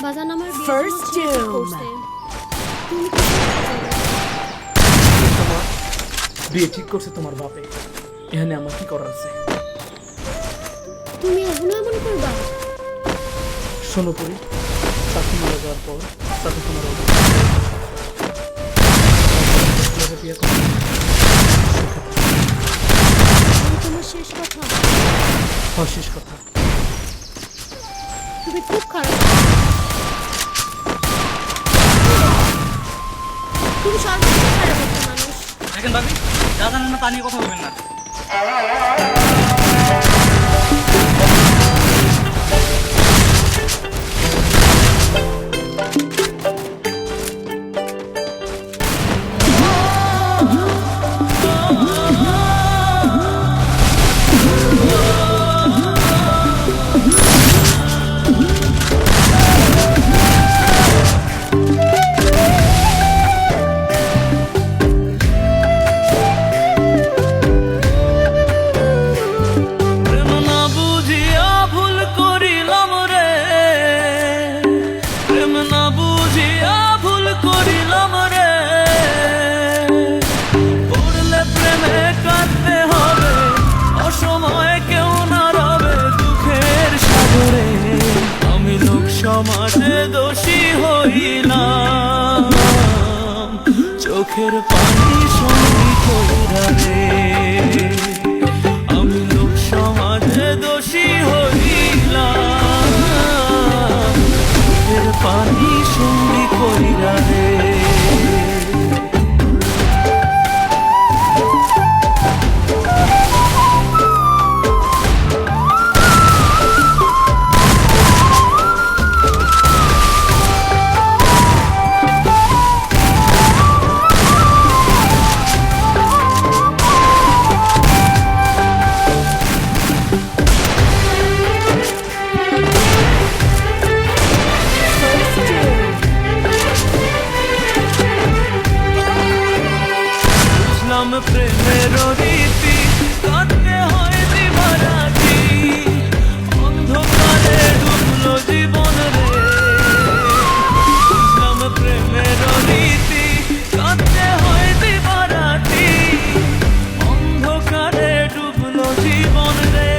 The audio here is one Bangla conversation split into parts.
বাজান আমার First doom. তুমি তোমার বিয়ে ঠিক করছে তোমার বাপে, এখানে আমার কি করার আছে? তুমি এমন করবা? শোনো পরি, চাকরি মারা যাওয়ার পর তাতে তোমার বিয়ে করো। তোমার শেষ কথা। শেষ কথা। তুমি খুব খারাপ। তুমি সর্বদা খারাপ একটা মানুষ। দেখেন ভাবি, যা জানেন না তা নিয়ে কথা বলবেন না। সমাজে দোষী হইলাম, চোখের পানি সঙ্গী কইরা রে। আমি লোক সমাজে দোষী হইলাম, চোখের পানি সঙ্গী কইরা রে। প্রেমের রীতি কাটতে হয় দিবারাতি, অন্ধকারে ডুবলো জীবন রে। বুঝলাম প্রেমের রীতি কাটতে হয় দিবারাতি, অন্ধকারে ডুবলো জীবন রে।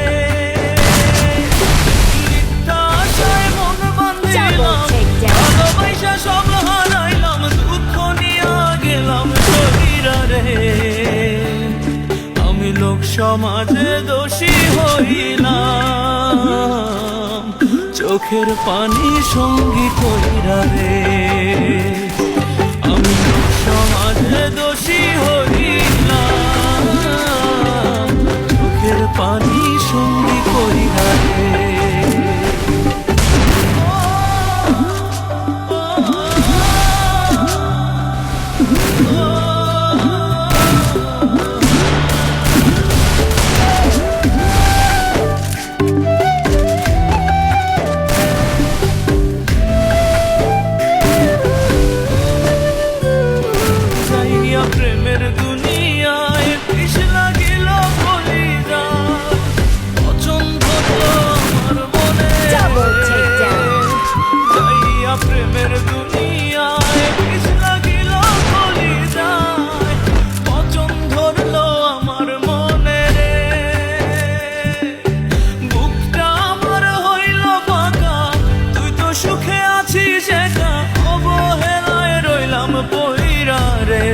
মিথ্যা আশায় মন বাঁধিলাম, ভালোবাসা সব হারাইলাম, দুঃখ নিয়ে গেলাম শরীরা রে। লোক সমাজে দোষী হইলাম, চোখের পানি সঙ্গী কইরা রে। আমি লোক সমাজে দোষী হইলাম, চোখের পানি সঙ্গী কইরা রে। প্রেমের দুনিয়ায় বিষ লাগিল বলিরা, পছন্দ আমার মনে যাইয়া। প্রেমের দুনিয়ায় বিষ লাগিল বলিরা, পছন্দ ধরলো আমার মনে রে। বুকটা আমার হইল ফাঁকা, তুই তো সুখে আছিস একা, অবহেলায় রইলাম পইরা রে।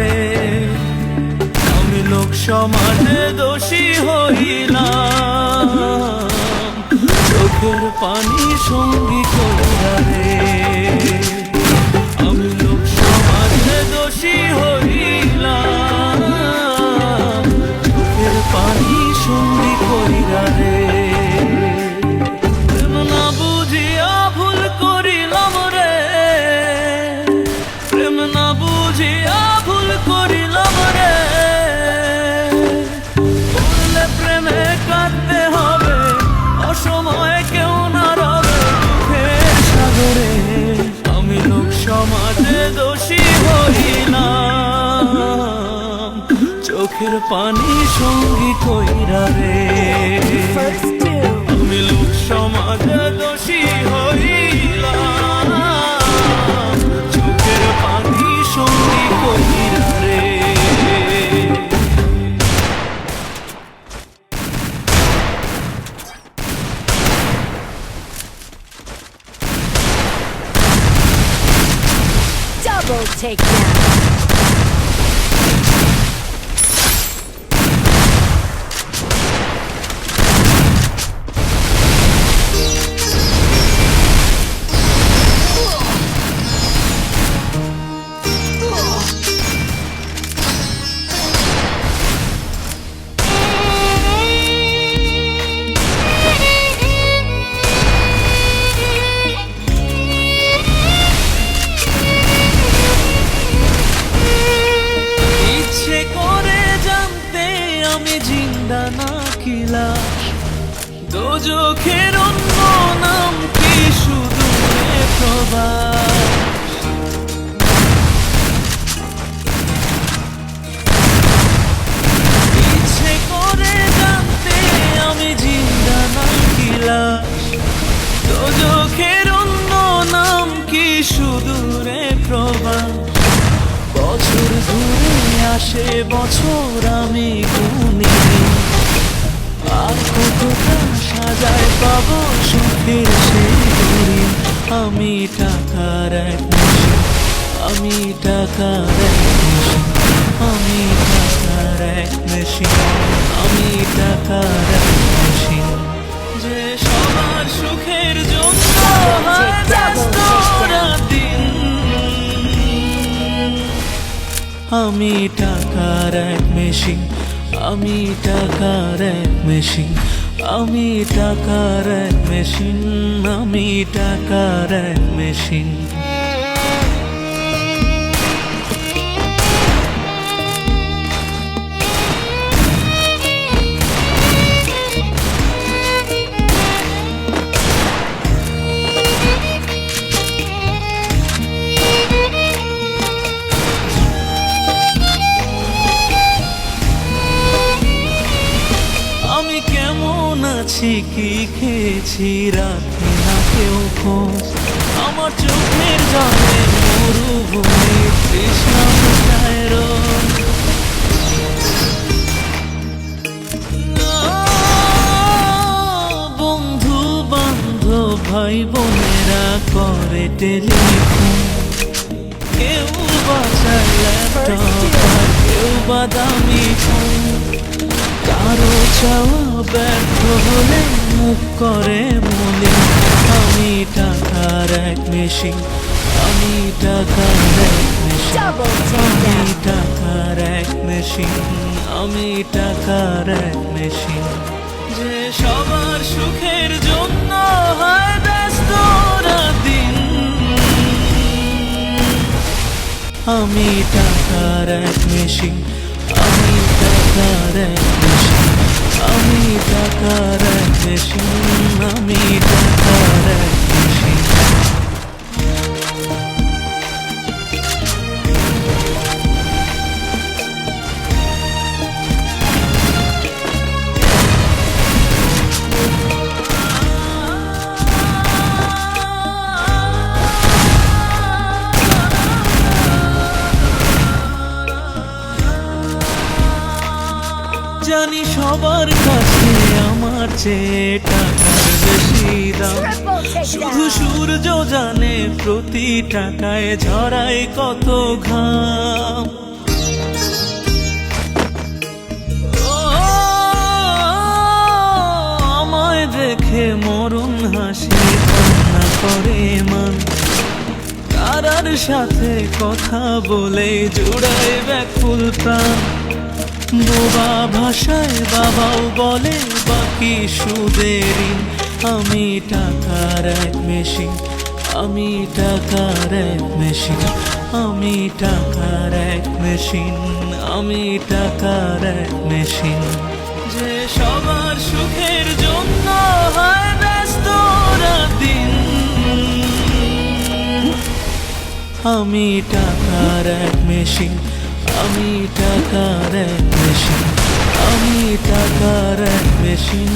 লোক সমাজে দোষী হইলাম, চোখের পানি সঙ্গী কইরা রে। আমি লোক সমাজে দোষী হইলাম, চোখের পানি সঙ্গী কইরা রে। প্রেম না বুঝিয়া ভুল করিলাম রে, প্রেম না বুঝিয়া ভুল করিলাম রে। প্রেমে কাঁদতে হবে, অসময়ে কেউ না রবে দুঃখের সাগরে। আমি লোক সমাজে দোষী হইলাম, চোখের পানি সঙ্গী কইরা রে। আমি লোক সমাজে দোষী হইলাম, Double takedown. ইচ্ছে করে জানতে আমি জিন্দা না কিলা দোজখের অন্য নাম কি শুধু প্রবাস ইচ্ছে করে জানতে আমি জিন্দা না কিলা দোজখের অন্য নাম কি শুধু প্রবাস বছর ঘুরে আসে বছর আমি গুনি আর কতটা সাজায় পাবো সুখের সেই ঘুরি আমি টাকার এক মেশিন আমি টাকার এক মেশিন আমি টাকার এক মেশিন আমি টাকার এক মেশিন যে সবার সুখের জন্য হয় ব্যস্ত রাতদিন আমি টাকার এক মেশিন আমি টাকার এক মেশিন আমি টাকার এক মেশিন আমি টাকার এক মেশিন আমি কেমন আছি কি খেয়েছি রাখি না কেউ খোঁজ আমার চোখের জলে মরুভূমি তৃষ্ণা মেটায় রোজ। বন্ধু বান্ধব ভাই বোনেরা করে টেলিফোন কেউ বাঁচায় ল্যাপটপ আর কেউ বাদামি ফোন কারো চাওয়া ব্যর্থ হলে মুখ করে মলিন আমি টাকার এক মেশিন আমি টাকার এক মেশিন Double আমি takedown. টাকার এক মেশিন আমি টাকার এক মেশিন যে সবার সুখের জন্য হয় ব্যস্ত রাতদিন আমি টাকার এক মেশিন আমি টাকার এক মেশিন আমি টাকার এক মেশিন আমি টাকার এক মেশিন জানি সবার কাছে আমার চেয়ে টাকার বেশি দাম Triple শুধু takedown. সূর্য জানে প্রতি টাকায় ঝরায় কত ঘাম ও, আমায় দেখে মরণ হাসি কান্না করে মান তারার সাথে কথা বলে জোড়ায় ব্যাকুল প্রাণ বোবা ভাষায় বাবাও বলে বাকি সুদেরই আমি টাকার এক মেশিন আমি টাকার এক মেশিন আমি টাকার এক মেশিন আমি টাকার এক মেশিন যে সবার সুখের জন্য হয় ব্যস্ত রাতদিন আমি টাকার এক মেশিন আমি টাকার এক মেশিন আমি টাকার এক মেশিন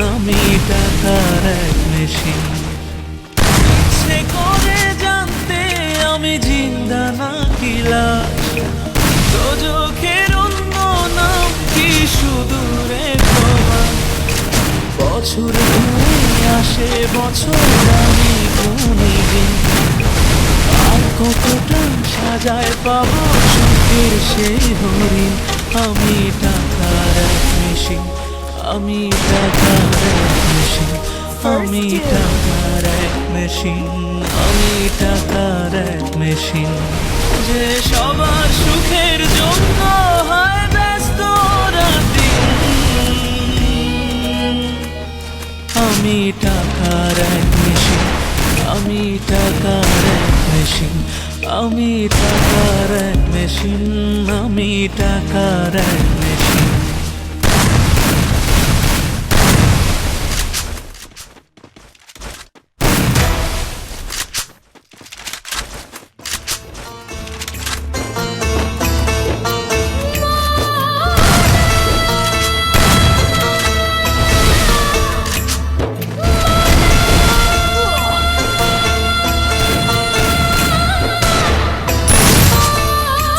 আমি টাকার এক মেশিন ইচ্ছে করে জানতে আমি জিন্দা না কি লাশ দোজখের অন্য নাম কি সুদূরে প্রবাস বছর ঘুরে আসে বছর আমি গুনি দিন আর কতটা সাজায় পাবো সুখের সেই হরিণ। আমি টাকার এক মেশিন, আমি টাকার এক মেশিন, আমি টাকার এক মেশিন, আমি টাকার এক মেশিন। যে সবার সুখের জন্য হয় ব্যস্ত রাতদিন। আমি টাকার এক মেশিন, আমি টাকার এক মেশিন, আমি টাকার এক মেশিন, আমি টাকার এক মেশিন।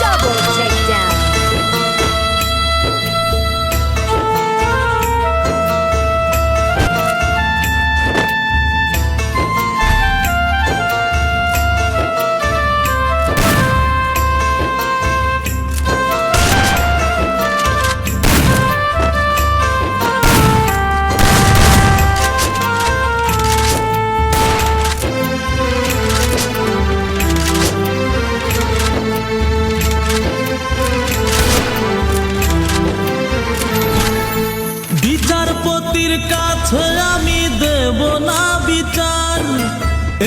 Double takedown. বিচারপতির কাছে আমি দেব না বিচার।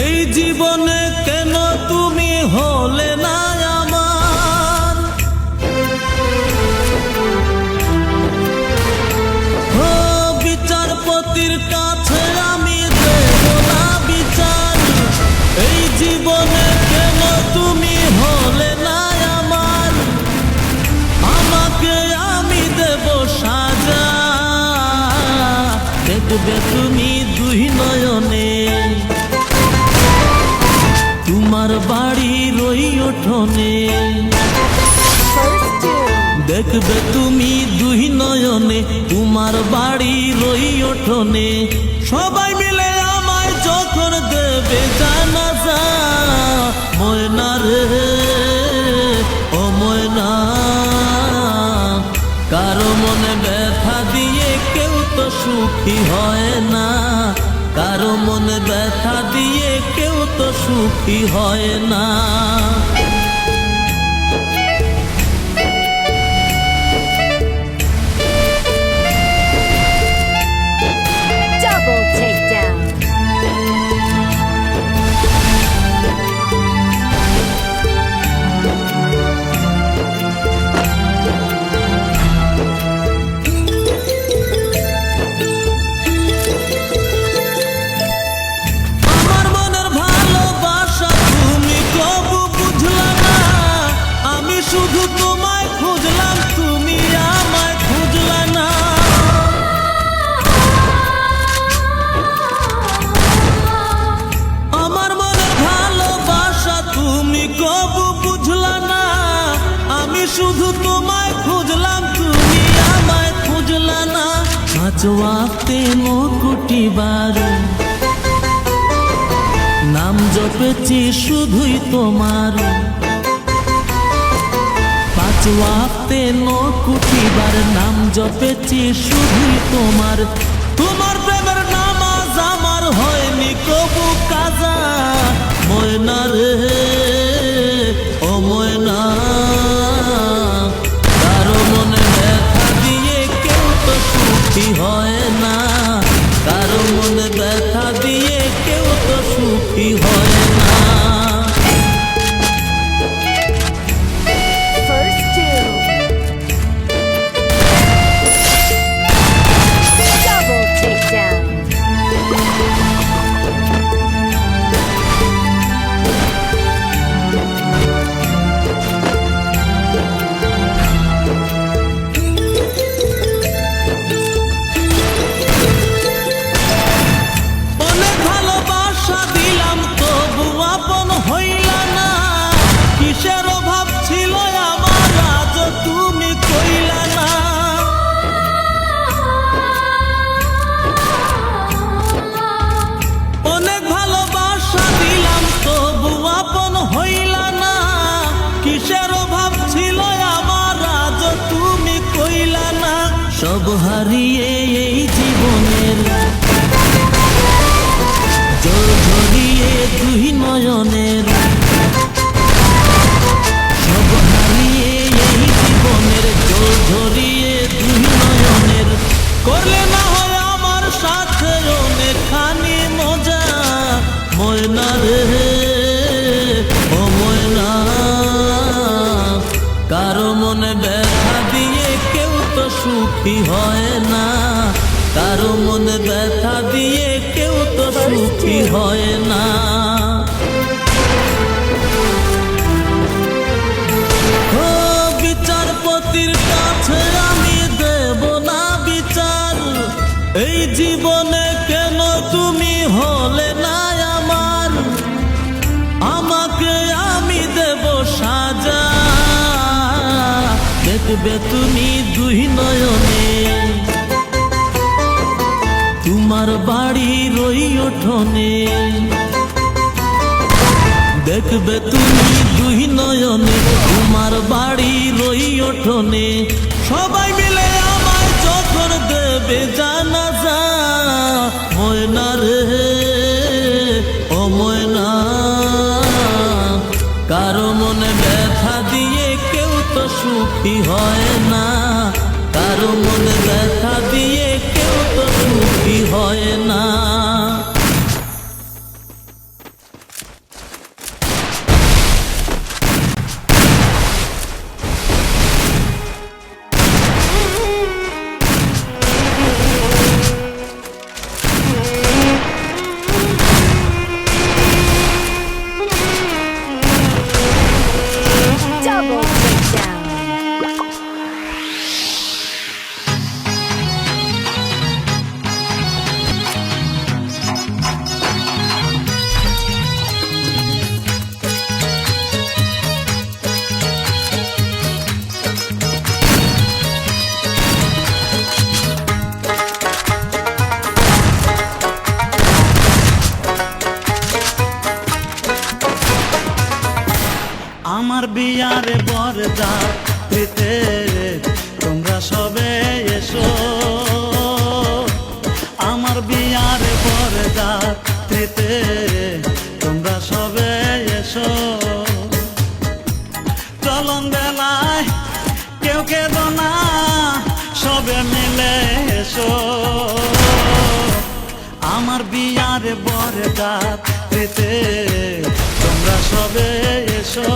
এই জীবনে কেন তুমি হলে না আমার? ও বিচারপতির কাছে আমি দেব না বিচার। এই জীবনে কেন তুমি হলে না আমার? আমাকে আমি দেব সাজা, দেখবে তুমি দুই নয়নে। তোমার বাড়ির ওই উঠোনে First doom. দেখবে তুমি দুই নয়নে। তোমার বাড়ির ওই উঠোনে সবাই মিলে আমায় যখন দেবে জানাজা। ময়না রে ও ময়না, কারো মনে ব্যথা দিয়ে কেউ তো সুখী হয় না। কারো মনে ব্যথা দিয়ে কেউ তো সুখী হয় না। Double takedown. আমার মনের ভালোবাসা তুমি কবু বুঝলা না। আমি শুধু তোমায় খুঁজলাম, তুমি আমায় খুঁজলা না। আমার মনের ভালোবাসা তুমি কবু বুঝলা না। আমি শুধু তোমায় খুঁজলাম, তুমি আমায় খুঁজলা না। পাঁচ ওয়াক্তে কোটি বার নাম জপেছি শুধুই তোমার। পাঁচ ওয়াক্তে কোটি বার নাম জপেছি শুধুই তোমার। তোমার প্রেমের নামাজ আমার হয়নি কবু কাজা। ময়না রে ও ময়না, কারো মনে ব্যথা দিয়ে কেউ তো সুখী হয় না। কারো মনে ব্যথা দিয়ে কেউ তো সুখী হয় না। First doom. Double takedown. অনেক ভালোবাসা দিলাম তো হারিয়ে এই জীবনের জল ঝরিয়ে দুই নয়নের সব হারিয়ে এই জীবনের জল ঝরিয়ে দুই নয়নের করলে না হয় আমার সাথে অনেকখানি মজা ময়না রে ও ময়না কারো মনে ব্যথা দিয়ে কেউ তো সুখী হয় না কারো মনে ব্যথা দিয়ে কেউ তো সুখী হয় না ও বিচারপতির কাছে আমি দেব না বিচার এই জীবনে কেন তুমি হলে না আমার আমাকে আমি দেব সাজা দেখবে তুমি দুই নয়নে তোমার বাড়ির ওই উঠোনে দেখবে তুমি দুই নয়নে তোমার বাড়ির ওই উঠোনে সবাই মিলে আমায় যখন দেবে জানাজা ময়না রে ও ময়না কারো মনে ব্যথা দিয়ে কেউ তো সুখী হয় না কারো মনে ব্যথা দিয়ে কেউ তো সুখী হয় না Double takedown. আমার বিয়ারে বরযাত্রীতে তোমরা সবে এসো আমার বিয়ারে বরযাত্রীতে তোমরা সবে এসো চলন বেলায় কেউ কেঁদো না সবে মিলে এসো আমার বিয়ারে বরযাত্রীতে তোমরা সবে এসো